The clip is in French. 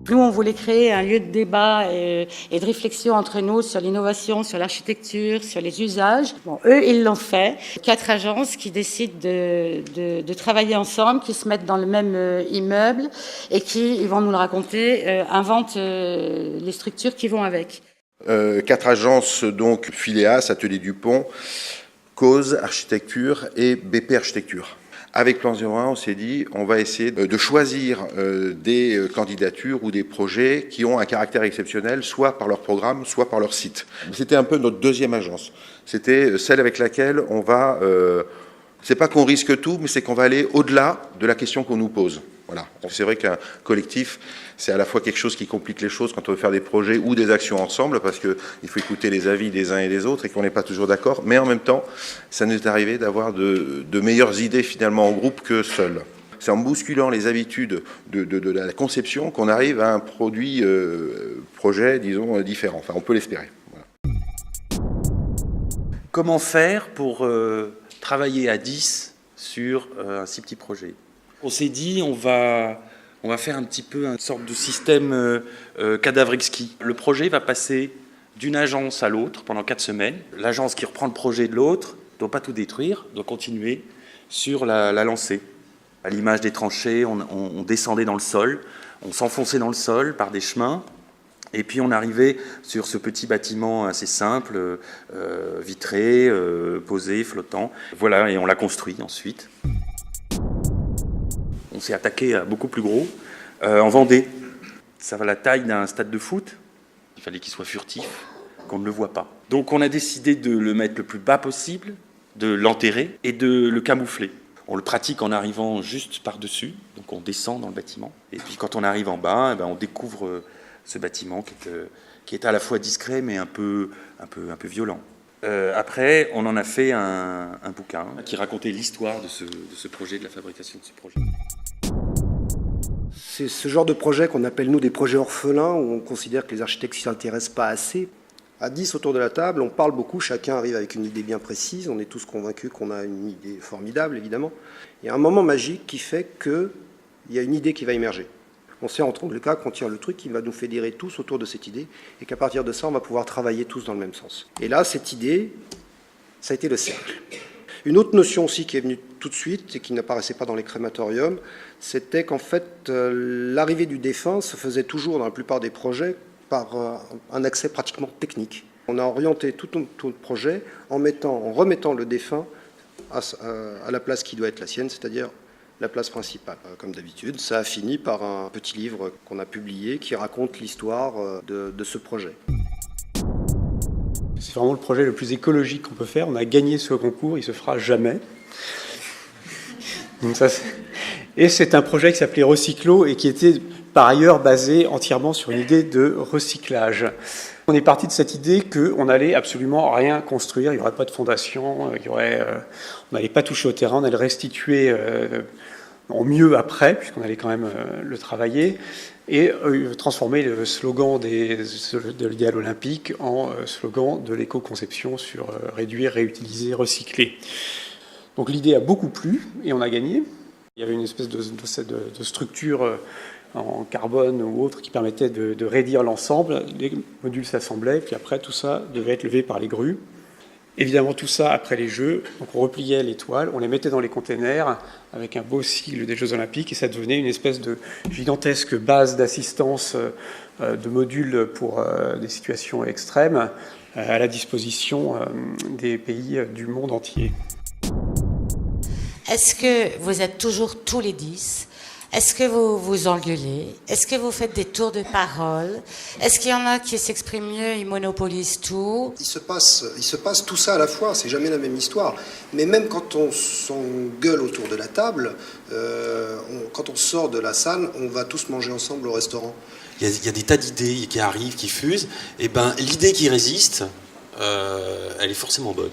Nous, on voulait créer un lieu de débat et de réflexion entre nous sur l'innovation, sur l'architecture, sur les usages. Bon, eux, ils l'ont fait. 4 agences qui décident de travailler ensemble, qui se mettent dans le même immeuble et qui, ils vont nous le raconter, inventent les structures qui vont avec. 4 agences, donc Phileas, Atelier Dupont, Cause Architecture et BP Architecture. Avec Plan 01, on s'est dit, on va essayer de choisir des candidatures ou des projets qui ont un caractère exceptionnel, soit par leur programme, soit par leur site. C'était un peu notre deuxième agence. C'était celle avec laquelle on va... c'est pas qu'on risque tout, mais c'est qu'on va aller au-delà de la question qu'on nous pose. Voilà. C'est vrai qu'un collectif, c'est à la fois quelque chose qui complique les choses quand on veut faire des projets ou des actions ensemble, parce qu'il faut écouter les avis des uns et des autres et qu'on n'est pas toujours d'accord. Mais en même temps, ça nous est arrivé d'avoir de meilleures idées finalement en groupe que seul. C'est en bousculant les habitudes de la conception qu'on arrive à un projet, disons, différent. Enfin, on peut l'espérer. Voilà. Comment faire pour travailler à 10 sur un si petit projet ? On s'est dit, on va faire un petit peu une sorte de système cadavre exquis. Le projet va passer d'une agence à l'autre pendant 4 semaines. L'agence qui reprend le projet de l'autre ne doit pas tout détruire, doit continuer sur la lancée. À l'image des tranchées, on descendait dans le sol, on s'enfonçait dans le sol par des chemins, et puis on arrivait sur ce petit bâtiment assez simple, vitré, posé, flottant. Voilà, et on l'a construit ensuite. On s'est attaqué à beaucoup plus gros, en Vendée. Ça va la taille d'un stade de foot. Il fallait qu'il soit furtif, qu'on ne le voit pas. Donc on a décidé de le mettre le plus bas possible, de l'enterrer et de le camoufler. On le pratique en arrivant juste par-dessus, donc on descend dans le bâtiment. Et puis quand on arrive en bas, on découvre ce bâtiment qui est à la fois discret mais un peu violent. Après, on en a fait un bouquin qui racontait l'histoire de ce projet, de la fabrication de ce projet. C'est ce genre de projet qu'on appelle, nous, des projets orphelins, où on considère que les architectes ne s'y intéressent pas assez. À 10 autour de la table, on parle beaucoup, chacun arrive avec une idée bien précise, on est tous convaincus qu'on a une idée formidable, évidemment. Il y a un moment magique qui fait qu'il y a une idée qui va émerger. On sait en tous les cas qu'on tient le truc qui va nous fédérer tous autour de cette idée, et qu'à partir de ça, on va pouvoir travailler tous dans le même sens. Et là, cette idée, ça a été le cercle. Une autre notion aussi qui est venue tout de suite et qui n'apparaissait pas dans les crématoriums, c'était qu'en fait, l'arrivée du défunt se faisait toujours, dans la plupart des projets, par un accès pratiquement technique. On a orienté tout notre projet en remettant le défunt à la place qui doit être la sienne, c'est-à-dire la place principale. Comme d'habitude, ça a fini par un petit livre qu'on a publié qui raconte l'histoire de ce projet. C'est vraiment le projet le plus écologique qu'on peut faire. On a gagné ce concours, il ne se fera jamais. Donc et c'est un projet qui s'appelait Recyclo et qui était par ailleurs basé entièrement sur une idée de recyclage. On est parti de cette idée qu'on n'allait absolument rien construire, il n'y aurait pas de fondation, on n'allait pas toucher au terrain, on allait le restituer en mieux après, puisqu'on allait quand même le travailler, et transformer le slogan de l'idéal olympique en slogan de l'éco-conception sur réduire, réutiliser, recycler. Donc l'idée a beaucoup plu et on a gagné. Il y avait une espèce de structure en carbone ou autre qui permettait de raidir l'ensemble. Les modules s'assemblaient, puis après tout ça devait être levé par les grues. Évidemment tout ça après les Jeux, donc on repliait les toiles, on les mettait dans les containers avec un beau sigle des Jeux Olympiques et ça devenait une espèce de gigantesque base d'assistance de modules pour des situations extrêmes à la disposition des pays du monde entier. Est-ce que vous êtes toujours tous les 10 ? Est-ce que vous vous engueulez ? Est-ce que vous faites des tours de parole ? Est-ce qu'il y en a qui s'expriment mieux, ils monopolisent tout ? Il se passe tout ça à la fois, c'est jamais la même histoire. Mais même quand on s'engueule autour de la table, quand on sort de la salle, on va tous manger ensemble au restaurant. Il y a des tas d'idées qui arrivent, qui fusent, et l'idée qui résiste, elle est forcément bonne.